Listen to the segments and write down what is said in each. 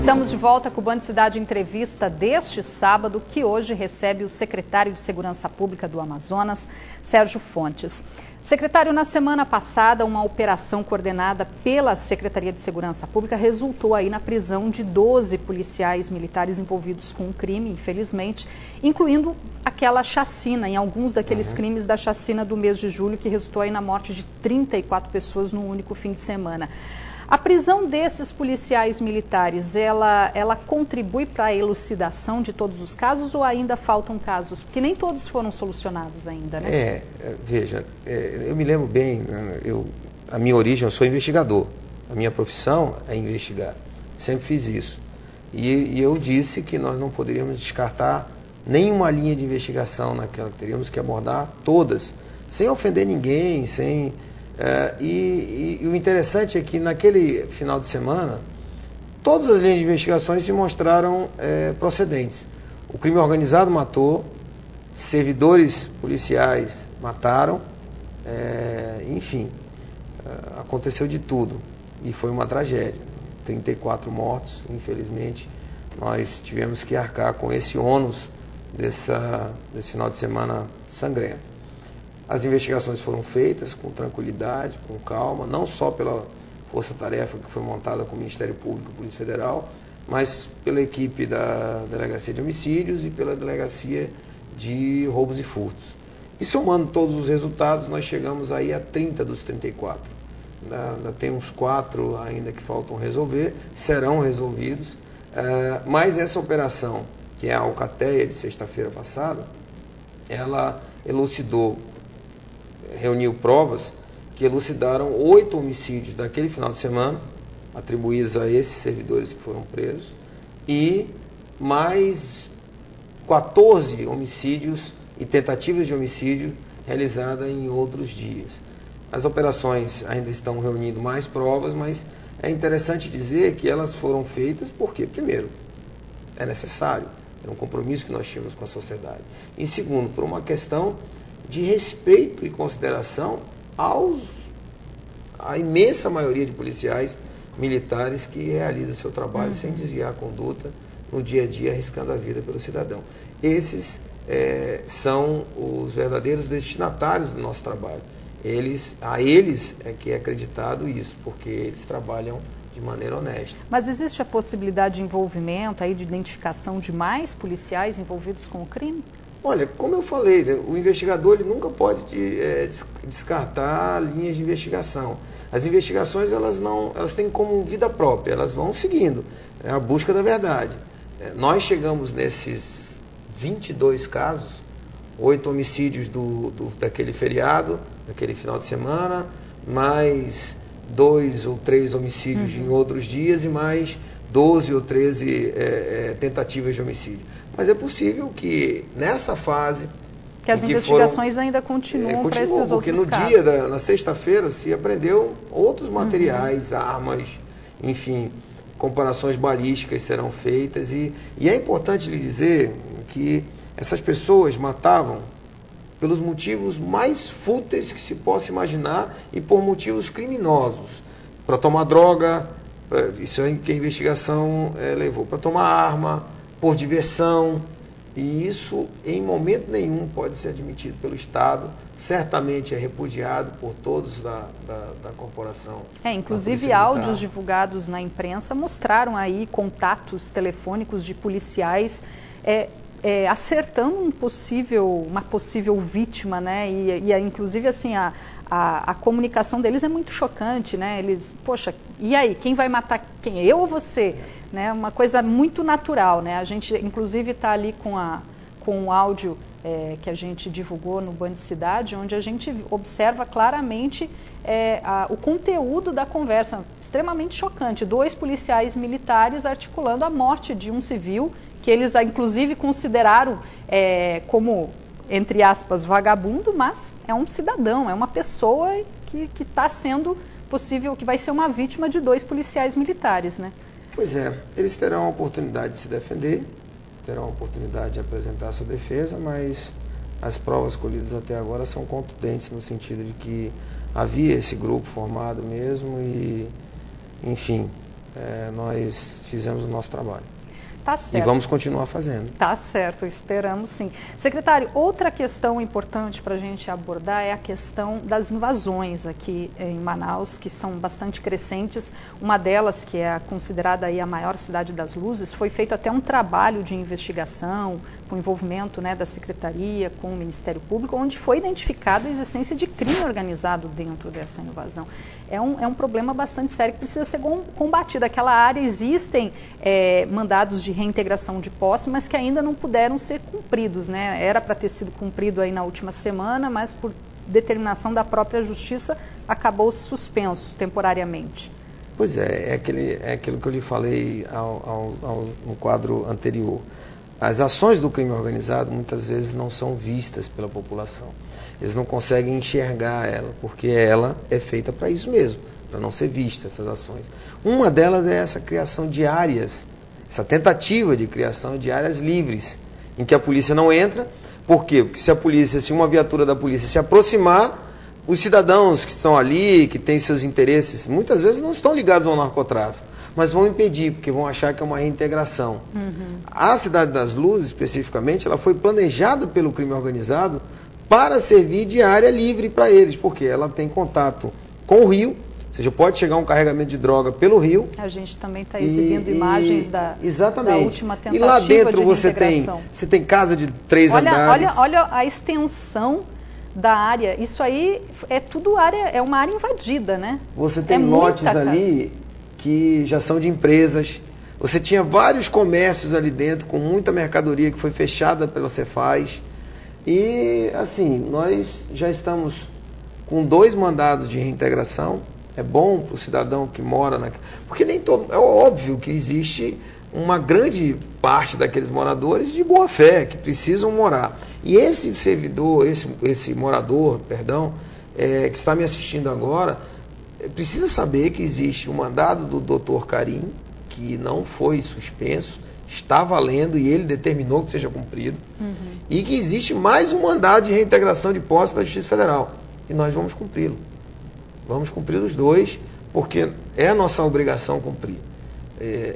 Estamos de volta com o Band Cidade Entrevista deste sábado, que hoje recebe o secretário de Segurança Pública do Amazonas, Sérgio Fontes. Secretário, na semana passada, uma operação coordenada pela Secretaria de Segurança Pública resultou aí na prisão de 12 policiais militares envolvidos com um crime, infelizmente, incluindo aquela chacina, em alguns daqueles crimes da chacina do mês de julho, que resultou aí na morte de 34 pessoas num único fim de semana. A prisão desses policiais militares, ela contribui para a elucidação de todos os casos ou ainda faltam casos? Porque nem todos foram solucionados ainda, né? Veja, eu me lembro bem, a minha origem, eu sou investigador. A minha profissão é investigar. Sempre fiz isso. E eu disse que nós não poderíamos descartar nenhuma linha de investigação naquela, que teríamos que abordar todas, sem ofender ninguém, sem... E o interessante é que naquele final de semana, todas as linhas de investigações se mostraram procedentes. O crime organizado matou, servidores policiais mataram, enfim, aconteceu de tudo e foi uma tragédia. 34 mortos, infelizmente, nós tivemos que arcar com esse ônus desse final de semana sangrento. As investigações foram feitas com tranquilidade, com calma, não só pela força-tarefa que foi montada com o Ministério Público e Polícia Federal, mas pela equipe da Delegacia de Homicídios e pela Delegacia de Roubos e Furtos. E somando todos os resultados, nós chegamos aí a 30 dos 34. Ainda tem uns 4 ainda que faltam resolver, serão resolvidos, mas essa operação, que é a Alcateia de sexta-feira passada, ela elucidou, reuniu provas que elucidaram 8 homicídios daquele final de semana, atribuídos a esses servidores que foram presos, e mais 14 homicídios e tentativas de homicídio realizadas em outros dias. As operações ainda estão reunindo mais provas, mas é interessante dizer que elas foram feitas porque, primeiro, é necessário, é um compromisso que nós tínhamos com a sociedade. E segundo, por uma questão de respeito e consideração à imensa maioria de policiais militares que realizam o seu trabalho sem desviar a conduta no dia a dia, arriscando a vida pelo cidadão. Esses são os verdadeiros destinatários do nosso trabalho. A eles é que é acreditado isso, porque eles trabalham de maneira honesta. Mas existe a possibilidade de envolvimento, aí, de identificação de mais policiais envolvidos com o crime? Olha, como eu falei, né, o investigador ele nunca pode descartar linhas de investigação. As investigações elas têm como vida própria, elas vão seguindo, é a busca da verdade. Nós chegamos nesses 22 casos, 8 homicídios daquele feriado, daquele final de semana, mais 2 ou 3 homicídios em outros dias e mais 12 ou 13 tentativas de homicídio. Mas é possível que nessa fase... Que as investigações ainda continuam para esses outros casos. Porque no dia, na sexta-feira, se apreendeu outros materiais, armas, enfim, comparações balísticas serão feitas. E é importante lhe dizer que essas pessoas matavam pelos motivos mais fúteis que se possa imaginar e por motivos criminosos. Para tomar droga, isso é que a investigação levou, para tomar arma, por diversão, e isso em momento nenhum pode ser admitido pelo Estado, certamente é repudiado por todos da corporação. Inclusive áudios divulgados na imprensa mostraram aí contatos telefônicos de policiais acertando uma possível vítima, né? E inclusive assim a comunicação deles é muito chocante, né? Eles, poxa, e aí, quem vai matar quem? Eu ou você? Né? Uma coisa muito natural, né? A gente, inclusive, está ali com o áudio que a gente divulgou no Band Cidade, onde a gente observa claramente o conteúdo da conversa, extremamente chocante. 2 policiais militares articulando a morte de um civil, que eles, inclusive, consideraram como, entre aspas, vagabundo, mas é um cidadão, é uma pessoa que está sendo possível, que vai ser uma vítima de 2 policiais militares, né? Pois é, eles terão a oportunidade de se defender, terão a oportunidade de apresentar a sua defesa, mas as provas colhidas até agora são contundentes no sentido de que havia esse grupo formado mesmo e, enfim, nós fizemos o nosso trabalho. Tá certo. E vamos continuar fazendo. Tá certo, esperamos sim. Secretário, outra questão importante para a gente abordar é a questão das invasões aqui em Manaus, que são bastante crescentes. Uma delas, que é considerada aí a maior cidade das luzes, foi feito até um trabalho de investigação, com envolvimento, né, da Secretaria, com o Ministério Público, onde foi identificada a existência de crime organizado dentro dessa invasão. É um problema bastante sério que precisa ser combatido. Aquela área existem mandados de reintegração de posse, mas que ainda não puderam ser cumpridos, né? Era para ter sido cumprido aí na última semana, mas por determinação da própria Justiça acabou suspenso temporariamente. Pois é aquilo que eu lhe falei no quadro anterior. As ações do crime organizado muitas vezes não são vistas pela população. Eles não conseguem enxergar ela, porque ela é feita para isso mesmo, para não ser vista essas ações. Uma delas é essa criação de áreas, essa tentativa de criação de áreas livres, em que a polícia não entra. Por quê? Porque se uma viatura da polícia se aproximar, os cidadãos que estão ali, que têm seus interesses, muitas vezes não estão ligados ao narcotráfico, mas vão impedir, porque vão achar que é uma reintegração. A Cidade das Luzes, especificamente, ela foi planejada pelo crime organizado para servir de área livre para eles, porque ela tem contato com o rio, ou seja, pode chegar um carregamento de droga pelo rio. A gente também está exibindo imagens da última tentativa e lá dentro de você tem casa de 3 andares. Olha a extensão da área. Isso aí é tudo área, é uma área invadida, né? Você tem lotes ali que já são de empresas. Você tinha vários comércios ali dentro com muita mercadoria que foi fechada pela Cefaz. E assim, nós já estamos com 2 mandados de reintegração. É bom para o cidadão que mora porque nem todo. É óbvio que existe uma grande parte daqueles moradores de boa fé, que precisam morar. E esse servidor, esse morador, que está me assistindo agora, precisa saber que existe um mandado do Dr. Karim, que não foi suspenso, está valendo e ele determinou que seja cumprido, e que existe mais um mandado de reintegração de posse da Justiça Federal. E nós vamos cumpri-lo. Vamos cumprir os 2, porque é a nossa obrigação cumprir.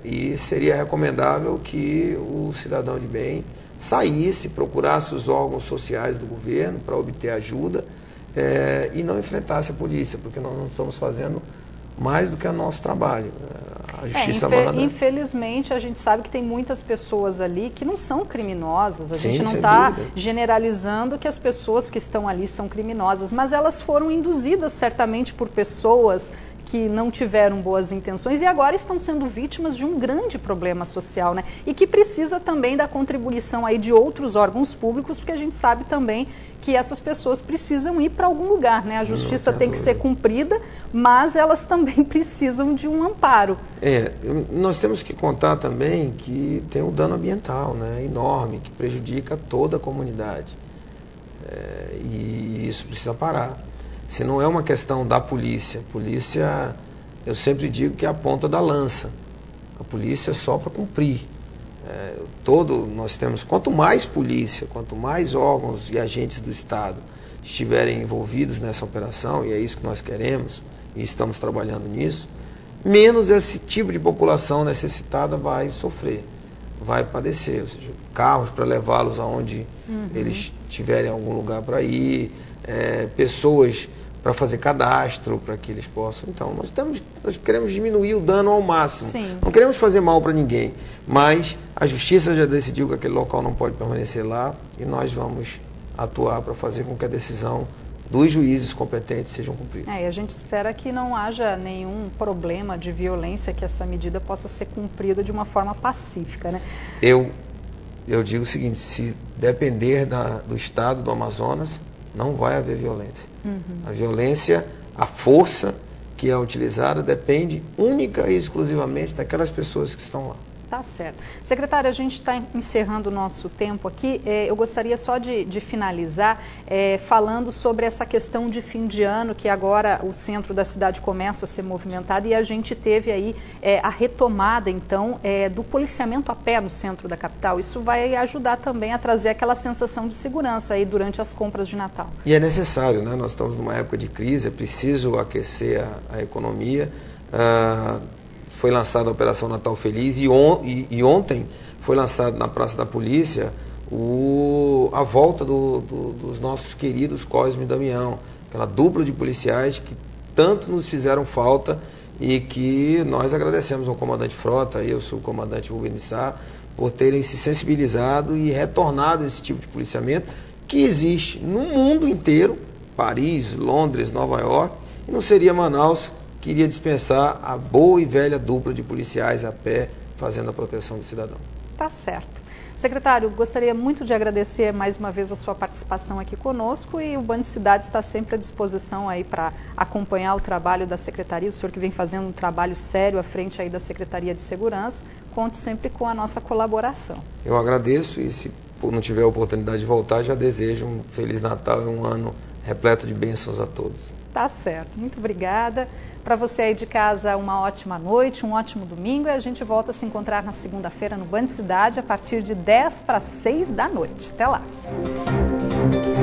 E seria recomendável que o cidadão de bem saísse, procurasse os órgãos sociais do governo para obter ajuda e não enfrentasse a polícia, porque nós não estamos fazendo mais do que o nosso trabalho. A justiça manda. Infelizmente, a gente sabe que tem muitas pessoas ali que não são criminosas. A Sim, gente não está generalizando que as pessoas que estão ali são criminosas, mas elas foram induzidas certamente por pessoas que não tiveram boas intenções e agora estão sendo vítimas de um grande problema social, né? E que precisa também da contribuição aí de outros órgãos públicos, porque a gente sabe também que essas pessoas precisam ir para algum lugar, né? A justiça tem que ser cumprida, mas elas também precisam de um amparo. Nós temos que contar também que tem um dano ambiental, né, enorme, que prejudica toda a comunidade. E isso precisa parar. Se não é uma questão da polícia, eu sempre digo que é a ponta da lança. A polícia é só para cumprir. Nós temos, quanto mais polícia, quanto mais órgãos e agentes do Estado estiverem envolvidos nessa operação, e é isso que nós queremos, e estamos trabalhando nisso, menos esse tipo de população necessitada vai sofrer, vai padecer, ou seja, carros para levá-los aonde eles tiverem algum lugar para ir, pessoas para fazer cadastro, para que eles possam. Então, nós queremos diminuir o dano ao máximo. Sim. Não queremos fazer mal para ninguém, mas a Justiça já decidiu que aquele local não pode permanecer lá e nós vamos atuar para fazer com que a decisão dos juízes competentes sejam cumpridas. E a gente espera que não haja nenhum problema de violência, que essa medida possa ser cumprida de uma forma pacífica, né? Eu digo o seguinte, se depender do Estado do Amazonas, não vai haver violência. A violência, a força que é utilizada depende única e exclusivamente daquelas pessoas que estão lá. Tá certo. Secretário, a gente está encerrando o nosso tempo aqui. Eu gostaria só de finalizar falando sobre essa questão de fim de ano, que agora o centro da cidade começa a ser movimentado e a gente teve aí a retomada, então, do policiamento a pé no centro da capital. Isso vai ajudar também a trazer aquela sensação de segurança aí durante as compras de Natal. E é necessário, né? Nós estamos numa época de crise, é preciso aquecer a economia. foi lançada a Operação Natal Feliz e ontem foi lançado na Praça da Polícia a volta dos nossos queridos Cosme e Damião, aquela dupla de policiais que tanto nos fizeram falta e que nós agradecemos ao comandante Frota, eu sou o comandante Rubens de Sá, por terem se sensibilizado e retornado esse tipo de policiamento que existe no mundo inteiro, Paris, Londres, Nova York, e não seria Manaus que iria dispensar a boa e velha dupla de policiais a pé fazendo a proteção do cidadão. Tá certo. Secretário, gostaria muito de agradecer mais uma vez a sua participação aqui conosco e o Band Cidade está sempre à disposição aí para acompanhar o trabalho da Secretaria, o senhor que vem fazendo um trabalho sério à frente aí da Secretaria de Segurança, conte sempre com a nossa colaboração. Eu agradeço e se não tiver a oportunidade de voltar, já desejo um Feliz Natal e um ano repleto de bênçãos a todos. Tá certo, muito obrigada. Para você aí de casa, uma ótima noite, um ótimo domingo e a gente volta a se encontrar na segunda-feira no Band Cidade a partir de 5:50 da noite. Até lá!